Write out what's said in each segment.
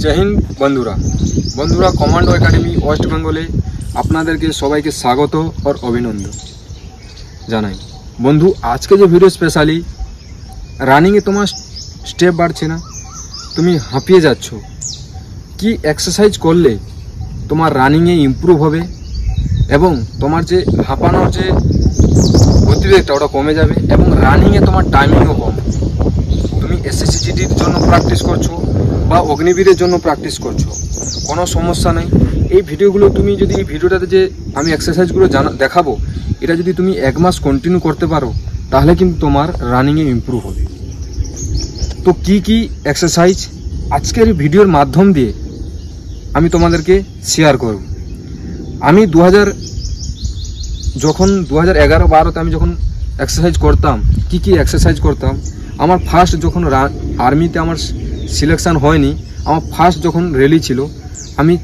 जय हिंद बंधुरा बंधुरा कमांडो एकाडेमी वेस्ट बेंगले आपनादेरके सबाइके स्वागत और अभिनंदन जानाई। बंधु आज के जो भिडियो स्पेशली रानिंगे तुम्हार स्टेप बाढ़छे ना, तुमी हांपिए जाच्छो कि एक्सारसाइज करले तुम्हार रानिंगे इम्प्रूव होबे एवं तुम्हार जे हांपानोर जे गतिवेगटा ओटा कमे जाबे एवं रानिंगे तुम्हार टाइमिंगও कम। तुमी एसएससी जीडीर জন্য প্র্যাকটিস করছো বা অগ্নিবীরের জন্য প্র্যাকটিস করছো, কোনো সমস্যা নাই। এই ভিডিওগুলো তুমি যদি এই ভিডিওটাতে যে আমি এক্সারসাইজগুলো দেখাবো এটা যদি তুমি এক মাস কন্টিনিউ করতে পারো তাহলে কিন্তু তোমার রানিংয়ে ইমপ্রুভ হবে। তো কি কি এক্সারসাইজ আজকের এই ভিডিওর মাধ্যম দিয়ে আমি তোমাদেরকে শেয়ার করব। আমি 2011-12তে আমি যখন এক্সারসাইজ করতাম, কি কি এক্সারসাইজ করতাম, আমার ফার্স্ট যখন আর্মিতে আমার সিলেকশন হয়নি, আমার ফার্স্ট যখন র্যালি ছিল আমি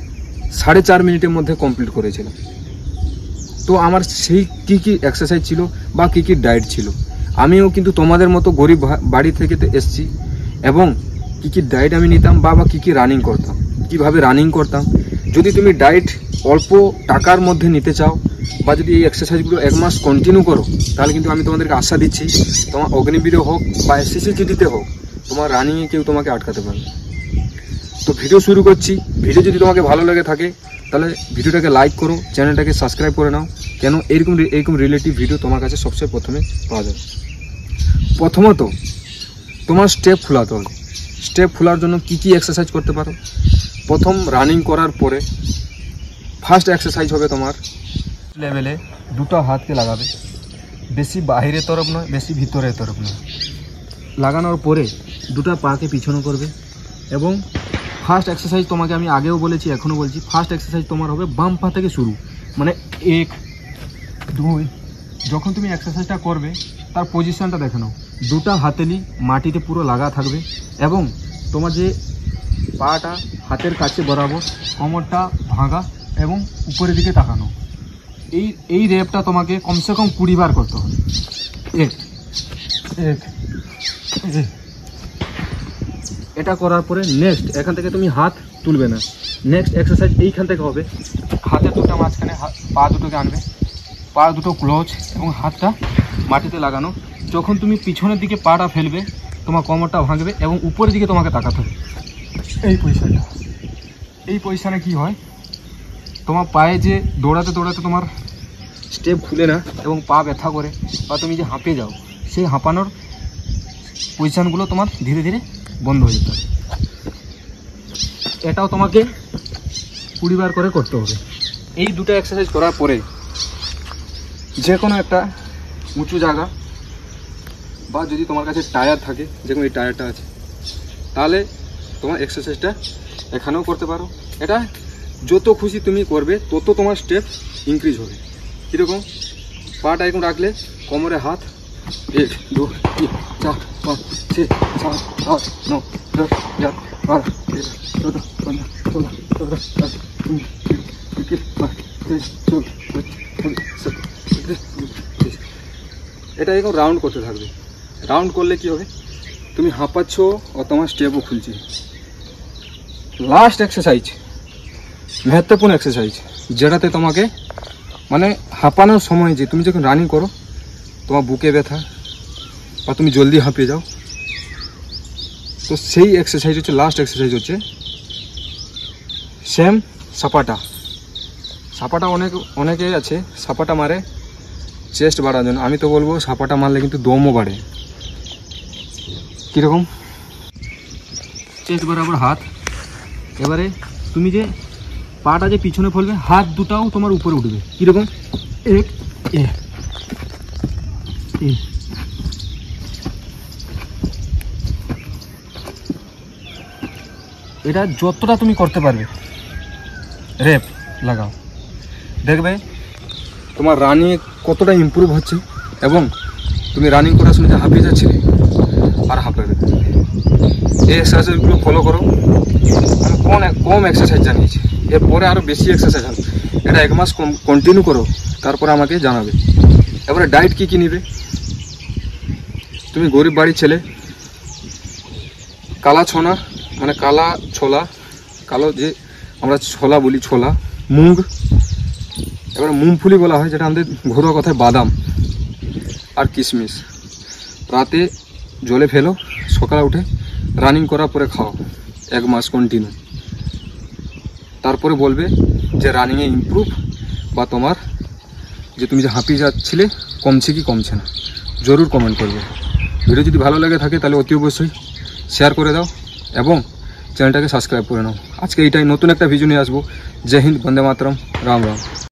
4.5 মিনিটের মধ্যে কমপ্লিট করেছিলাম। তো আমার সেই কি কি এক্সারসাইজ ছিল বা কি কি ডায়েট ছিল, আমিও কিন্তু তোমাদের মতো গরিব বাড়ি থেকে এসেছি এবং কি কি ডায়েট আমি নিতাম বা কি কি রানিং করতাম, কিভাবে রানিং করতাম। যদি তুমি ডায়েট অল্প টাকার মধ্যে নিতে চাও বা যদি এই এক্সারসাইজগুলো এক মাস কন্টিনিউ করো তাহলে কিন্তু আমি তোমাদেরকে আশা দিচ্ছি তোমার অগ্নিবীরে হোক বা এসএসসি জিডিতে হোক তোমার রানিংয়ে কেউ তোমাকে আটকাতে পারবে। তো ভিডিও শুরু করছি। ভিডিও যদি তোমাকে ভালো লেগে থাকে তাহলে ভিডিওটাকে লাইক করো, চ্যানেলটাকে সাবস্ক্রাইব করে নাও, কেন এরকম রিলেটিভ ভিডিও তোমার কাছে সবচেয়ে প্রথমে পাওয়া যাবে। প্রথমত তোমার স্টেপ ফোলাতে হবে। স্টেপ ফোলার জন্য কি কি এক্সারসাইজ করতে পারো। প্রথম রানিং করার পরে ফার্স্ট এক্সারসাইজ হবে তোমার লেভেলে দুটো হাতকে লাগাবে, বেশি বাহিরের তরফ নয় বেশি ভিতরের তরফ নয়। লাগানোর পরে দুটো পাকে পিছনে করবে এবং ফার্স্ট এক্সারসাইজ তোমাকে আমি আগেও বলেছি এখনও বলছি, ফার্স্ট এক্সারসাইজ তোমার হবে বাম পা থেকে শুরু, মানে 1 2। যখন তুমি এক্সারসাইজটা করবে তার পজিশনটা দেখে নাও, দুটো হাতেলি মাটিতে পুরো লাগা থাকবে এবং তোমার যে পাটা হাতের কাছে বরাবর, কোমরটা ভাঙা এবং উপরের দিকে তাকানো। এই রেপটা তোমাকে কমসে কম 20 বার করতে হবে। 1 এটা করার পরে নেক্সট এখান থেকে তুমি হাত তুলবে না। নেক্সট এক্সারসাইজ এইখান থেকে হবে, হাতের দুটো মাঝখানে পা দুটোকে আনবে, পা দুটো ক্লোজ এবং হাতটা মাটিতে লাগানো। যখন তুমি পিছনের দিকে পাটা ফেলবে তোমার কোমরটা ভাঙবে এবং উপরের দিকে তোমাকে তাকাতে হবে। এই পজিশনে কি হয়, তোমার পায়ে যে দৌড়াতে দৌড়াতে তোমার স্টেপ খুলে না এবং পা ব্যথা করে বা তুমি যে হাঁপিয়ে যাও, সেই হাঁপানোর পজিশনগুলো তোমার ধীরে ধীরে বন্ধ হয়ে যেতে হবে। এটাও তোমাকে 20 বার করে করতে হবে। এই দুটো এক্সারসাইজ করার পরে যে কোনো একটা উঁচু জায়গা বা যদি তোমার কাছে টায়ার থাকে, যেরকম এই টায়ারটা আছে, তাহলে তোমার এক্সারসাইজটা এখানেও করতে পারো। এটা যত খুশি তুমি করবে তত তোমার স্টেপ ইনক্রিজ হবে। কীরকম, পাটা এরকম রাখলে কোমরে হাত, 1 2 3 4 5 6 7 8 9 10 11 12 13 14 15 16 17 18 এটা এরকম রাউন্ড করতে থাকবে। রাউন্ড করলে কি হবে, তুমি হাঁপাচ্ছ ও তোমার স্টেপও খুলছে। লাস্ট এক্সারসাইজ महत्वपूर्ण एक्सारसाइज যেটাতে তোমাকে মানে হাঁপানোর সময় যে তুমি যখন রানিং করো তোমার বুকে ব্যথা বা তুমি জলদি হাঁপিয়ে যাও, তো সেই এক্সারসাইজ হচ্ছে লাস্ট এক্সারসাইজ হচ্ছে সেম সাপাটা। সাপাটা অনেকে আছে সাপাটা মারে চেস্ট বাড়ার জন্য, আমি তো বলবো সাপাটা মারলে কিন্তু দমও বাড়ে। কীরকম, চেস্ট বরাবর হাত, এবারে তুমি যে পাটা যে পিছনে ফেলবে হাত দুটাও তোমার উপরে উঠবে। কীরকম, 1 এটা যতটা তুমি করতে পারবে রেপ লাগাও, দেখবে তোমার রানিং কতটা ইমপ্রুভ হচ্ছে এবং তুমি রানিং করার সময় যে হাঁপিয়ে যাচ্ছিলে আর হাঁপাবে। এই এক্সারসাইজগুলো ফলো করো। আমি কম এক্সারসাইজ জানিয়েছি, এরপরে আরও বেশি এক্সারসাইজ হবে। এটা এক মাস কন্টিনিউ করো, তারপরে আমাকে জানাবে। এবারে ডায়েট কী কী নেবে। তুমি গরিব বাড়ির ছেলে, কালা ছোনা মানে কালা ছোলা কালো যে আমরা ছোলা বলি, ছোলা, মুগ, এবার মুংফলি বলা হয় যেটা আমাদের ঘরোয়া কথায় বাদাম, আর কিশমিশ রাতে জলে ফেলো, সকালে উঠে রানিং করার পরে খাও 1 মাস কন্টিনিউ। তারপরে বলবে যে রানিংয়ে ইমপ্রুভ বা তোমার যে তুমি যে হাঁপিয়ে যাচ্ছিলে কমছে কি কমছে না, জরুর কমেন্ট করবে। ভিডিও যদি ভালো লাগে থাকে তাহলে অতি অবশ্যই শেয়ার করে দাও এবং চ্যানেলটাকে সাবস্ক্রাইব করে নাও। আজকে এইটাই, নতুন একটা ভিডিও নিয়ে আসবো। জয় হিন্দ, বন্দে মাতরম, রাম রাম।